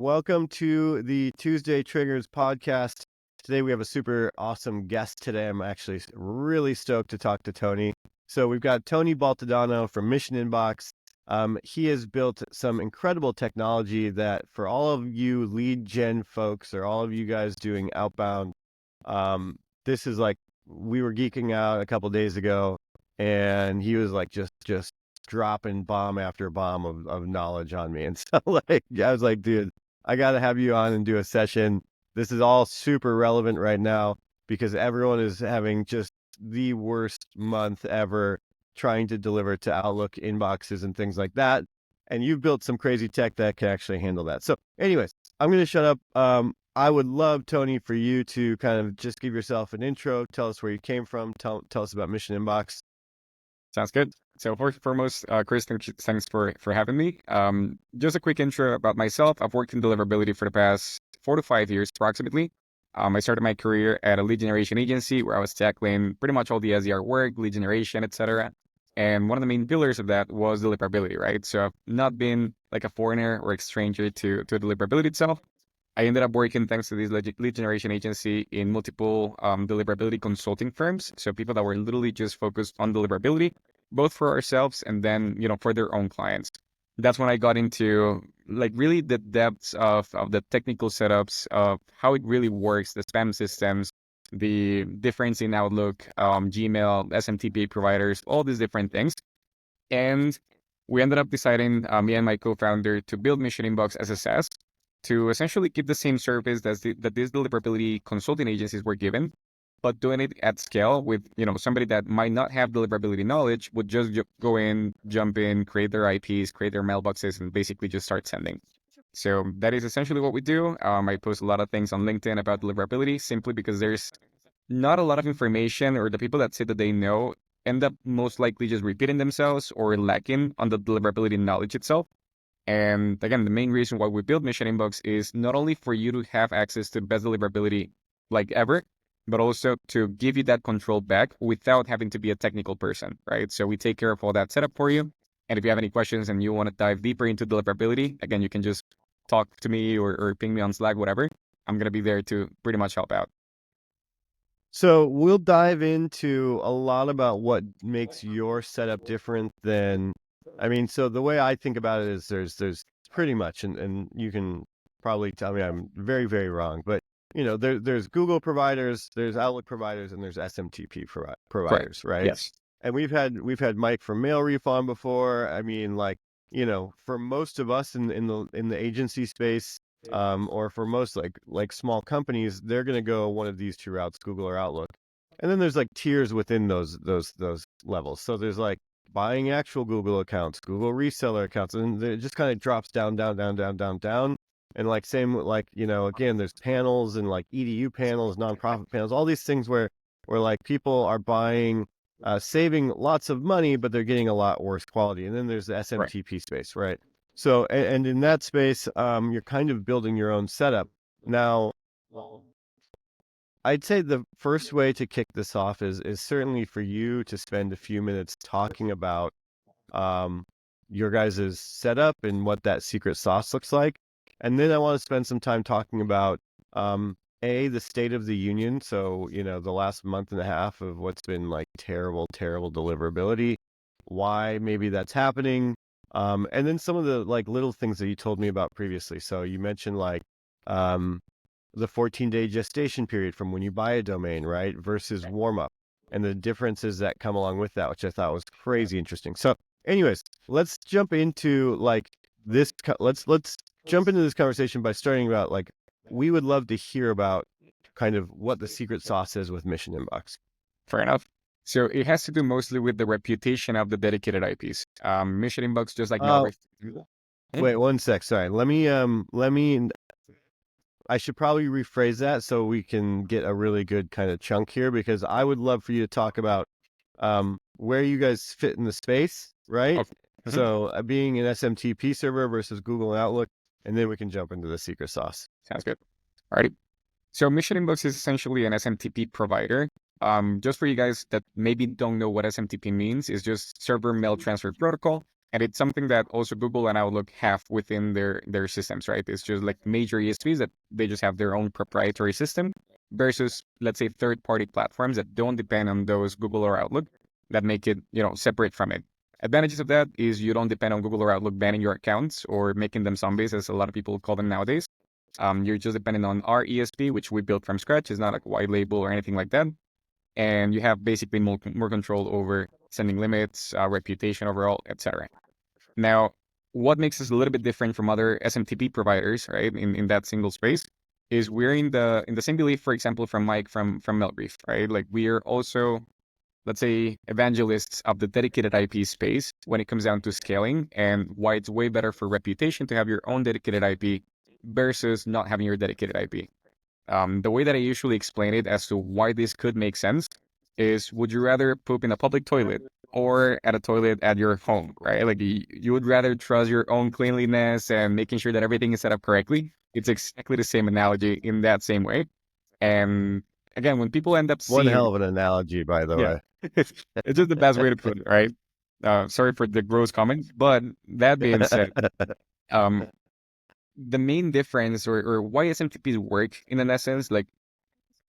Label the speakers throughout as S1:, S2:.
S1: Welcome to the Tuesday Triggers podcast. Today we have a super awesome guest today. I'm actually really stoked to talk to Tony. So we've got Tony Baltodano from Mission Inbox. He has built some incredible technology that for all of you lead gen folks or all of you guys doing outbound, this is like, we were geeking out a couple days ago and he was like just dropping bomb after bomb of knowledge on me. And so like, I was like, dude, I got to have you on and do a session. This is all super relevant right now because everyone is having just the worst month ever trying to deliver to Outlook inboxes and things like that. And you've built some crazy tech that can actually handle that. So anyways, I'm going to shut up. I would love, Tony, for you to kind of just give yourself an intro, tell us where you came from, tell us about Mission Inbox.
S2: Sounds good. So first and foremost, Chris, thanks for having me. Just a quick intro about myself. I've worked in deliverability for the past 4 to 5 years, approximately. I started my career at a lead generation agency where I was tackling pretty much all the SDR work, lead generation, etc. And one of the main pillars of that was deliverability, right? So I've not been like a foreigner or a stranger to deliverability itself. I ended up working, thanks to this lead generation agency, in multiple deliverability consulting firms. So people that were literally just focused on deliverability, both for ourselves and then, for their own clients. That's when I got into like really the depths of the technical setups of how it really works, the spam systems, the difference in Outlook, Gmail, SMTP providers, all these different things. And we ended up deciding, me and my co-founder, to build Mission Inbox as a SaaS to essentially keep the same service that these deliverability consulting agencies were given, but doing it at scale with, somebody that might not have deliverability knowledge would just go in, jump in, create their IPs, create their mailboxes, and basically just start sending. So that is essentially what we do. I post a lot of things on LinkedIn about deliverability simply because there's not a lot of information, or the people that say that they know end up most likely just repeating themselves or lacking on the deliverability knowledge itself. And again, the main reason why we build Mission Inbox is not only for you to have access to best deliverability like ever, but also to give you that control back without having to be a technical person, right? So we take care of all that setup for you. And if you have any questions and you want to dive deeper into deliverability, again, you can just talk to me or ping me on Slack, whatever. I'm going to be there to pretty much help out.
S1: So we'll dive into a lot about what makes your setup different than, so the way I think about it is there's pretty much, and you can probably tell me I'm very, very wrong, but there's Google providers, there's Outlook providers, and there's SMTP providers, right?
S2: Yes.
S1: And we've had Mike from MailReef on before. For most of us in the agency space, or for most like small companies, they're going to go one of these two routes, Google or Outlook. And then there's like tiers within those levels. So there's like buying actual Google accounts, Google reseller accounts, and it just kind of drops down, down, down, down, down, down. And like same like, again, there's panels and like EDU panels, nonprofit panels, all these things where like people are buying, saving lots of money, but they're getting a lot worse quality. And then there's the SMTP space, right? So, and in that space, you're kind of building your own setup. Now, I'd say the first way to kick this off is certainly for you to spend a few minutes talking about your guys' setup and what that secret sauce looks like. And then I want to spend some time talking about the state of the union. So, the last month and a half of what's been like terrible deliverability, why maybe that's happening. And then some of the like little things that you told me about previously. So you mentioned like the 14-day gestation period from when you buy a domain, right, versus warm up, and the differences that come along with that, which I thought was crazy interesting. So, anyways, let's jump into like this. Let's jump into this conversation by starting about like, we would love to hear about kind of what the secret sauce is with Mission Inbox.
S2: Fair enough. So it has to do mostly with the reputation of the dedicated IPs. Mission Inbox, just like
S1: Wait 1 sec. Sorry. Let me, I should probably rephrase that so we can get a really good kind of chunk here, because I would love for you to talk about where you guys fit in the space, right?
S2: Okay. Mm-hmm.
S1: So being an SMTP server versus Google and Outlook, and then we can jump into the secret sauce.
S2: Sounds good. Alrighty. So Mission Inbox is essentially an SMTP provider. Just for you guys that maybe don't know what SMTP means, is just server mail transfer protocol. And it's something that also Google and Outlook have within their systems, right? It's just like major ESPs that they just have their own proprietary system versus, let's say, third-party platforms that don't depend on those Google or Outlook that make it, separate from it. Advantages of that is you don't depend on Google or Outlook banning your accounts or making them zombies, as a lot of people call them nowadays. You're just dependent on our ESP, which we built from scratch. It's not like white label or anything like that. And you have basically more control over sending limits, reputation overall, etc. Now, what makes us a little bit different from other SMTP providers, right, in that single space, is we're in the same belief, for example, from Mike from Melbrief, right? Like we are also, let's say, evangelists of the dedicated IP space when it comes down to scaling and why it's way better for reputation to have your own dedicated IP versus not having your dedicated IP. The way that I usually explain it as to why this could make sense is, would you rather poop in a public toilet or at a toilet at your home, right? Like you would rather trust your own cleanliness and making sure that everything is set up correctly. It's exactly the same analogy in that same way. And again, when people end up
S1: One
S2: seeing,
S1: hell of an analogy, by the
S2: yeah,
S1: way.
S2: it's just the best way to put it, right? Sorry for the gross comment, but that being said, um, the main difference or why SMTPs work in an essence, like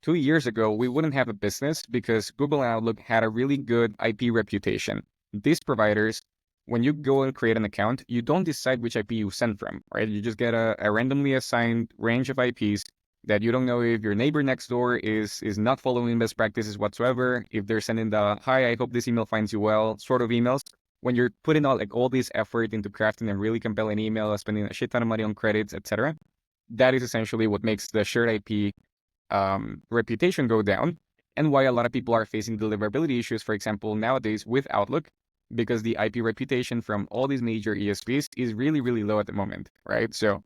S2: 2 years ago, we wouldn't have a business because Google and Outlook had a really good IP reputation. These providers, when you go and create an account, you don't decide which IP you send from, right? You just get a randomly assigned range of IPs that you don't know if your neighbor next door is not following best practices whatsoever, if they're sending the, "Hi, I hope this email finds you well," sort of emails. When you're putting all this effort into crafting a really compelling email, spending a shit ton of money on credits, etc., that is essentially what makes the shared IP reputation go down, and why a lot of people are facing deliverability issues, for example, nowadays with Outlook, because the IP reputation from all these major ESPs is really, really low at the moment, right? So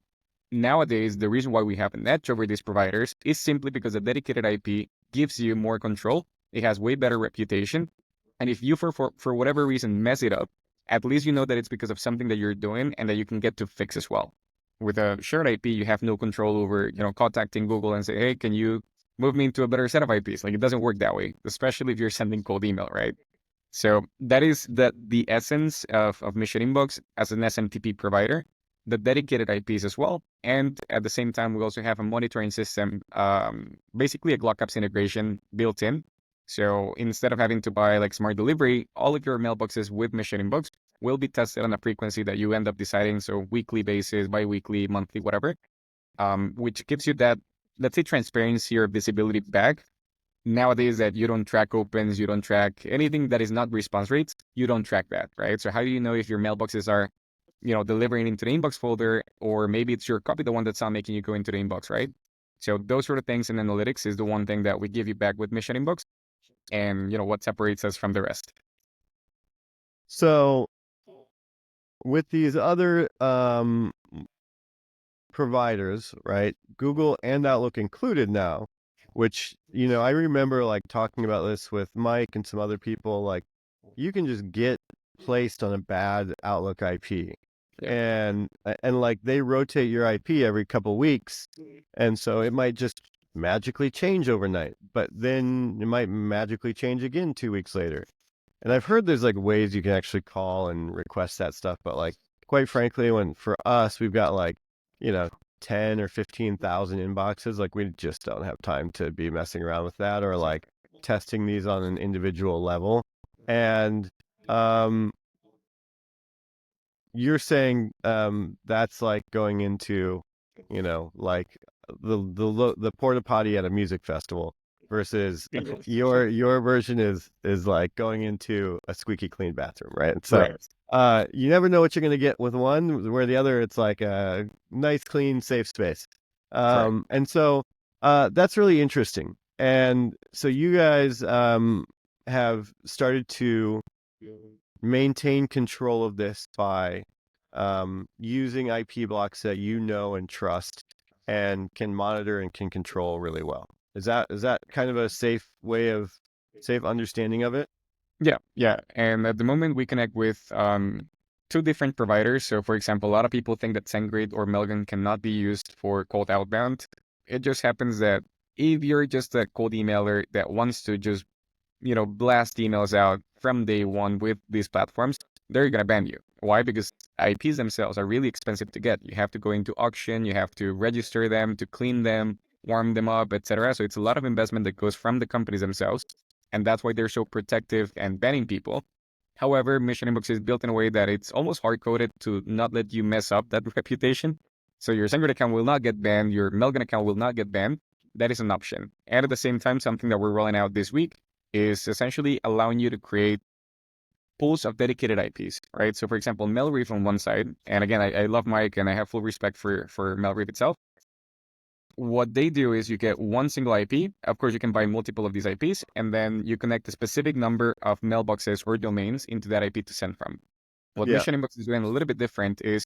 S2: nowadays, the reason why we have an edge over these providers is simply because a dedicated IP gives you more control. It has way better reputation. And if you, for whatever reason, mess it up, at least you know that it's because of something that you're doing and that you can get to fix as well. With a shared IP, you have no control over, contacting Google and say, "Hey, can you move me into a better set of IPs?" Like, it doesn't work that way, especially if you're sending cold email, right? So that is the essence of Mission Inbox as an SMTP provider, the dedicated IPs as well. And at the same time, we also have a monitoring system, basically a GlockApps integration built in. So instead of having to buy like smart delivery, all of your mailboxes with Mission Inbox will be tested on a frequency that you end up deciding. So weekly basis, bi-weekly, monthly, whatever, which gives you that, let's say, transparency or visibility back. Nowadays that you don't track opens, you don't track anything that is not response rates, you don't track that, right? So how do you know if your mailboxes are, delivering into the inbox folder, or maybe it's your copy, the one that's not making you go into the inbox, right? So those sort of things in analytics is the one thing that we give you back with Mission Inbox, and what separates us from the rest.
S1: So with these other providers, right? Google and Outlook included now, which, I remember like talking about this with Mike and some other people, like you can just get placed on a bad Outlook IP.
S2: Yeah.
S1: And like they rotate your IP every couple weeks. And so it might just magically change overnight, but then it might magically change again 2 weeks later. And I've heard there's like ways you can actually call and request that stuff, but like quite frankly, when for us we've got like, you know, 10 or 15,000 inboxes, like we just don't have time to be messing around with that or like testing these on an individual level. And you're saying that's like going into, like the porta potty at a music festival versus your version is like going into a squeaky clean bathroom, right? So
S2: Right.
S1: you never know what you're gonna get with one, where the other it's like a nice, clean, safe space.
S2: Correct.
S1: And so that's really interesting. And so you guys have started to maintain control of this by using IP blocks that you know and trust and can monitor and can control really well. Is that kind of a safe understanding of it?
S2: Yeah. And at the moment, we connect with two different providers. So, for example, a lot of people think that SendGrid or Mailgun cannot be used for cold outbound. It just happens that if you're just a cold emailer that wants to just, blast emails out from day one with these platforms, they're going to ban you. Why? Because IPs themselves are really expensive to get. You have to go into auction, you have to register them, to clean them, warm them up, etc. So it's a lot of investment that goes from the companies themselves. And that's why they're so protective and banning people. However, Mission Inbox is built in a way that it's almost hard-coded to not let you mess up that reputation. So your SendGrid account will not get banned, your Mailgun account will not get banned. That is an option. And at the same time, something that we're rolling out this week is essentially allowing you to create pools of dedicated IPs, right? So for example, MailReef on one side, and again, I love Mike and I have full respect for MailReef itself. What they do is you get one single IP. Of course, you can buy multiple of these IPs, and then you connect a specific number of mailboxes or domains into that IP to send from. What
S1: Yeah.
S2: Mission Inbox is doing a little bit different is,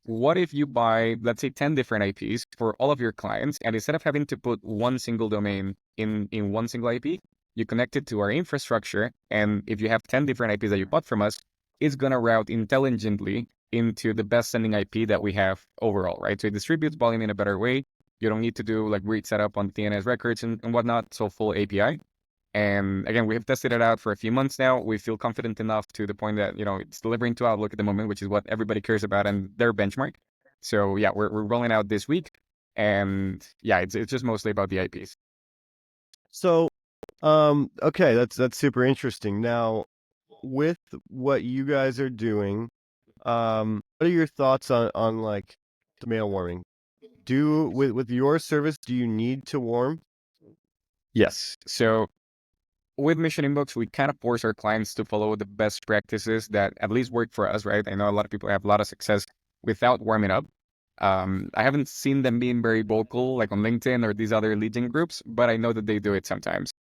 S2: what if you buy, let's say, 10 different IPs for all of your clients, and instead of having to put one single domain in one single IP, you connect it to our infrastructure, and if you have 10 different IPs that you bought from us, it's going to route intelligently into the best sending IP that we have overall, right? So it distributes volume in a better way. You don't need to do like read setup on DNS records and whatnot, so full API. And again, we have tested it out for a few months now. We feel confident enough to the point that, it's delivering to Outlook at the moment, which is what everybody cares about and their benchmark. So yeah, we're rolling out this week. And yeah, it's just mostly about the IPs.
S1: So, okay, that's super interesting. Now, with what you guys are doing, what are your thoughts on like the mail warming? With your service, do you need to warm?
S2: Yes. So with Mission Inbox, we kind of force our clients to follow the best practices that at least work for us, right? I know a lot of people have a lot of success without warming up. I haven't seen them being very vocal, like on LinkedIn or these other lead gen groups, but I know that they do it sometimes.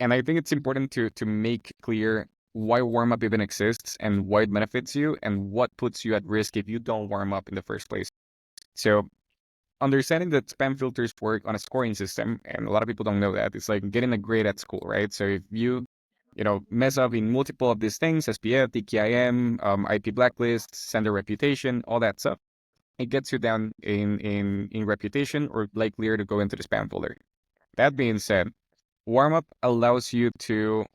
S2: And I think it's important to make clear why warm up even exists and why it benefits you and what puts you at risk if you don't warm up in the first place. So understanding that spam filters work on a scoring system, and a lot of people don't know that. It's like getting a grade at school, right? So if you mess up in multiple of these things, SPF, DKIM, IP blacklist, sender reputation, all that stuff, it gets you down in reputation or likelier to go into the spam folder. That being said, warm-up allows you to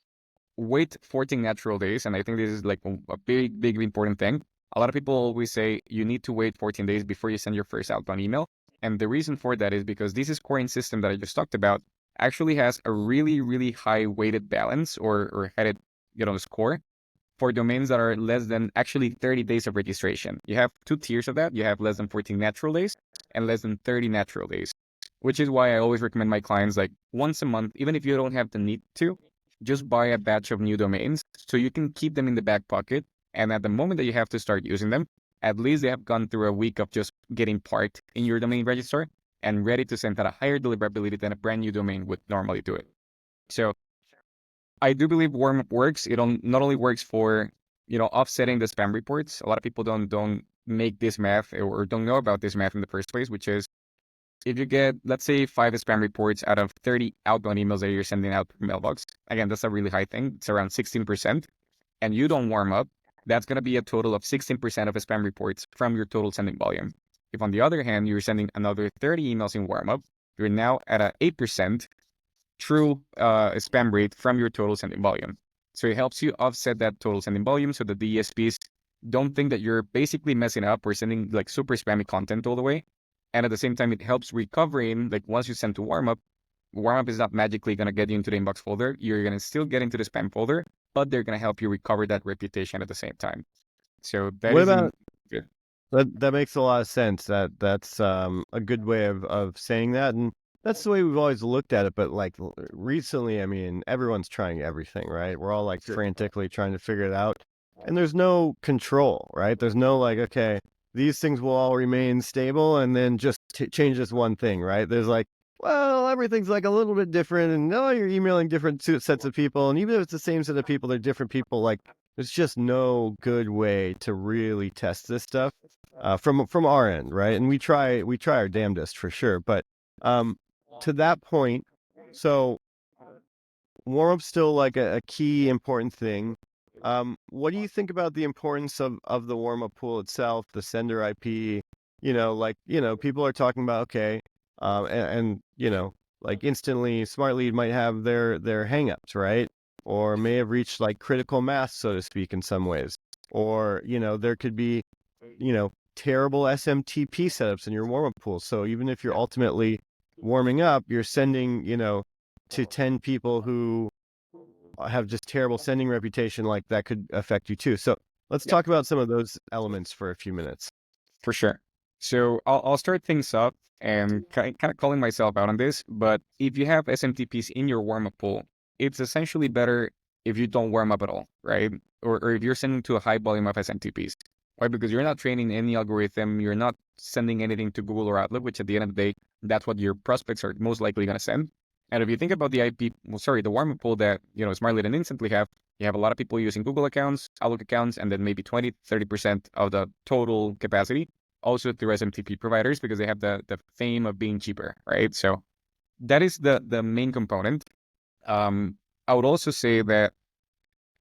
S2: wait 14 natural days, and I think this is like a big, big important thing. A lot of people always say you need to wait 14 days before you send your first outbound email. And the reason for that is because this scoring system that I just talked about actually has a really, really high weighted balance or headed, score for domains that are less than actually 30 days of registration. You have two tiers of that. You have less than 14 natural days and less than 30 natural days, which is why I always recommend my clients like once a month, even if you don't have the need to, just buy a batch of new domains so you can keep them in the back pocket. And at the moment that you have to start using them, at least they have gone through a week of just getting parked in your domain registrar and ready to send at a higher deliverability than a brand new domain would normally do it. So I do believe warm-up works. It not only works for, offsetting the spam reports. A lot of people don't make this math or don't know about this math in the first place, which is if you get, let's say, 5 spam reports out of 30 outbound emails that you're sending out per mailbox, again, that's a really high thing. It's around 16%, and you don't warm up, that's going to be a total of 16% of spam reports from your total sending volume. If on the other hand, you're sending another 30 emails in warm up, you're now at a 8% true spam rate from your total sending volume. So it helps you offset that total sending volume so that the ESPs don't think that you're basically messing up or sending like super spammy content all the way. And at the same time, it helps recovering. Like once you send to warm up is not magically going to get you into the inbox folder. You're going to still get into the spam folder, but they're going to help you recover that reputation at the same time. So that
S1: What
S2: is
S1: about
S2: good.
S1: that makes a lot of sense. That's a good way of saying that, and that's the way we've always looked at it. But like recently, I mean, everyone's trying everything, right? We're all like
S2: Sure.
S1: frantically trying to figure it out, and there's no control, right? There's no like, okay, these things will all remain stable, and then just change this one thing, right? There's like, well, everything's like a little bit different, and no, you're emailing different sets of people, and even if it's the same set of people, they're different people. Like, there's just no good way to really test this stuff from our end, right? And we try our damnedest for sure. But um, to that point, so warm up's still like a key important thing. What do you think about the importance of the warm up pool itself, the sender IP? People are talking about okay, and like instantly, Smart Lead might have their hangups, right? Or may have reached like critical mass, so to speak, in some ways. or, there could be, terrible SMTP setups in your warm-up pool. So even if you're ultimately warming up, you're sending, to 10 people who have just terrible sending reputation, like that could affect you too. So let's
S2: Yeah,
S1: talk about some of those elements for a few minutes.
S2: for sure. So I'll start things up and kind of calling myself out on this. But if you have SMTPs in your warm up pool, it's essentially better if you don't warm up at all, right? Or if you're sending to a high volume of SMTPs, right? Because you're not training any algorithm, you're not sending anything to Google or Outlook, which at the end of the day, that's what your prospects are most likely going to send. And if you think about the the warm up pool that, Smartly and Instantly have, you have a lot of people using Google accounts, Outlook accounts, and then maybe 20-30% of the total capacity also through SMTP providers because they have the fame of being cheaper, right? So that is the main component. I would also say that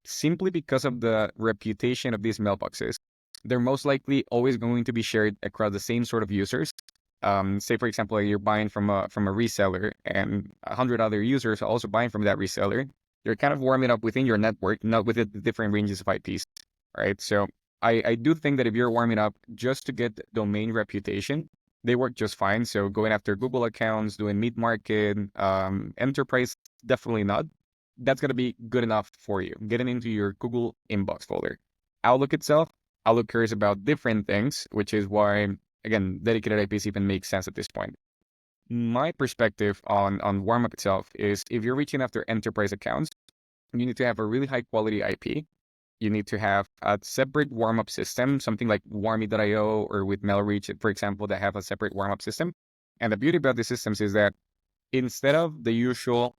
S2: simply because of the reputation of these mailboxes, they're most likely always going to be shared across the same sort of users. Say for example, you're buying from a reseller, and 100 other users are also buying from that reseller. You're kind of warming up within your network, not within the different ranges of IPs, right? So I do think that if you're warming up just to get domain reputation, they work just fine. So going after Google accounts, doing mid-market, enterprise, definitely not. That's going to be good enough for you. Getting into your Google inbox folder. Outlook itself, Outlook cares about different things, which is why, again, dedicated IPs even make sense at this point. My perspective on warmup itself is if you're reaching after enterprise accounts, you need to have a really high quality IP. You need to have a separate warm-up system, something like Warmy.io or with MailReach, for example, that have a separate warm-up system. And the beauty about the systems is that instead of the usual,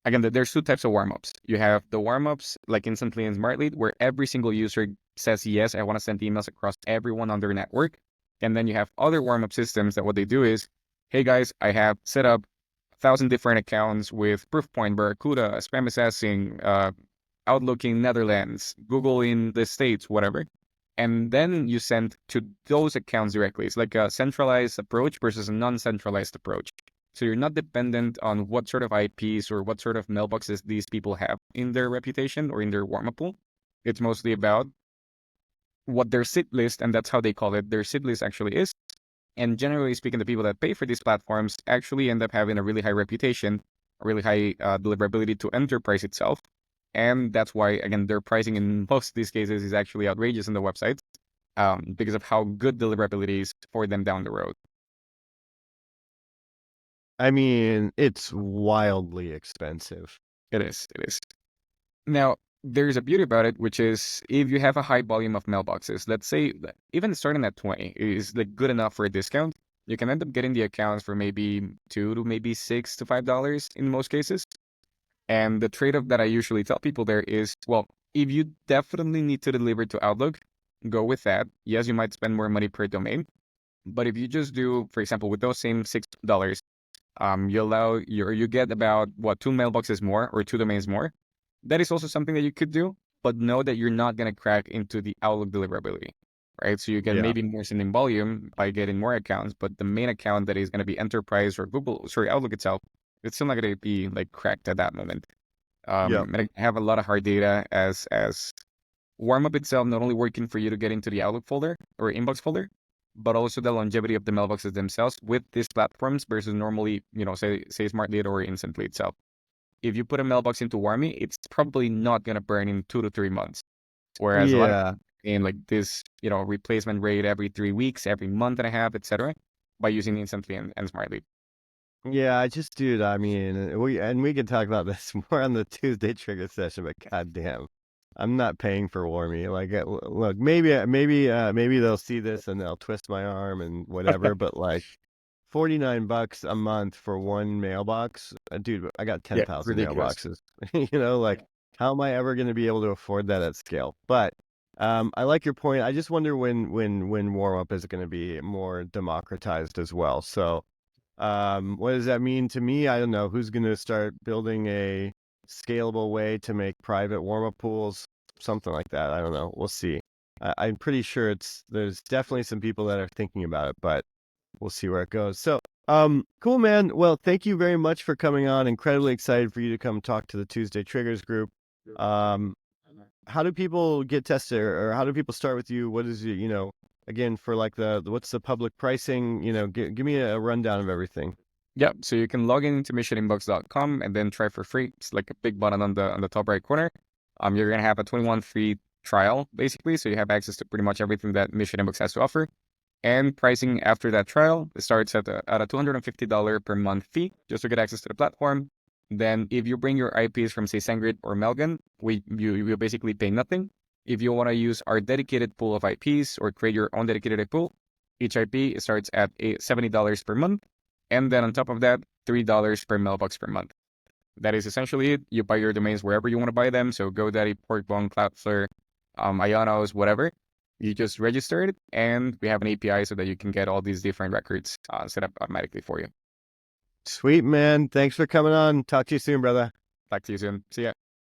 S2: again, there's two types of warm-ups. You have the warm-ups like Instantly and Smartly, where every single user says, yes, I want to send emails across everyone on their network. And then you have other warm-up systems that what they do is, hey guys, I have set up 1,000 different accounts with Proofpoint, Barracuda, Spam Assassin, Outlook in Netherlands, Google in the States, whatever. And then you send to those accounts directly. It's like a centralized approach versus a non-centralized approach. So you're not dependent on what sort of IPs or what sort of mailboxes these people have in their reputation or in their warm-up pool. It's mostly about what their SID list, and that's how they call it, their SID list actually is. And generally speaking, the people that pay for these platforms actually end up having a really high reputation, a really high deliverability to enterprise itself. And that's why, again, their pricing in most of these cases is actually outrageous on the websites because of how good deliverability is for them down the road.
S1: I mean, it's wildly expensive.
S2: It is. It is. Now, there's a beauty about it, which is if you have a high volume of mailboxes, let's say that even starting at 20 is like good enough for a discount, you can end up getting the accounts for maybe $2 to maybe $6 to $5 in most cases. And the trade-off that I usually tell people there is, well, if you definitely need to deliver to Outlook, go with that. Yes, you might spend more money per domain, but if you just do, for example, with those same $6, you get about what, two mailboxes more or two domains more. That is also something that you could do, but know that you're not going to crack into the Outlook deliverability, right? So you get
S1: Yeah.
S2: maybe more sending volume by getting more accounts, but the main account that is going to be enterprise or Outlook itself, it's still not going to be like cracked at that moment.
S1: Yep.
S2: And I have a lot of hard data as warm-up itself, not only working for you to get into the Outlook folder or inbox folder, but also the longevity of the mailboxes themselves with these platforms versus normally, say Smartly or Instantly itself. If you put a mailbox into Warmy, it's probably not going to burn in 2 to 3 months. Whereas a lot of
S1: Yeah.
S2: in like this, replacement rate every 3 weeks, every month and a half, etc., by using Instantly and Smartly.
S1: Yeah, dude, I mean, we can talk about this more on the Tuesday trigger session, but goddamn, I'm not paying for Warmy. Like, look, maybe they'll see this and they'll twist my arm and whatever, but like, $49 a month for one mailbox, dude. I got
S2: Yeah,
S1: 10,000
S2: ridiculous.
S1: mailboxes. Like, how am I ever going to be able to afford that at scale? But I like your point. I just wonder when warm up is going to be more democratized as well. So. What does that mean to me? I don't know. Who's going to start building a scalable way to make private warm-up pools? Something like that. I don't know. We'll see. I'm pretty sure there's definitely some people that are thinking about it, but we'll see where it goes. So, cool, man. Well, thank you very much for coming on. Incredibly excited for you to come talk to the Tuesday Triggers group. Um, how do people get tested, or how do people start with you? What is again, for like what's the public pricing? Give me a rundown of everything.
S2: Yeah, so you can log into missioninbox.com and then try for free. It's like a big button on the top right corner. You're gonna have a 21 free trial basically, so you have access to pretty much everything that Mission Inbox has to offer. And pricing after that trial starts at a $250 per month fee just to get access to the platform. Then if you bring your IPs from say SendGrid or Melgan, you basically pay nothing. If you want to use our dedicated pool of IPs or create your own dedicated pool, each IP starts at $70 per month. And then on top of that, $3 per mailbox per month. That is essentially it. You buy your domains wherever you want to buy them. So GoDaddy, Porkbone, Cloudflare, Ionos, whatever. You just register it, and we have an API so that you can get all these different records set up automatically for you.
S1: Sweet, man. Thanks for coming on. Talk to you soon, brother.
S2: Talk to you soon. See ya.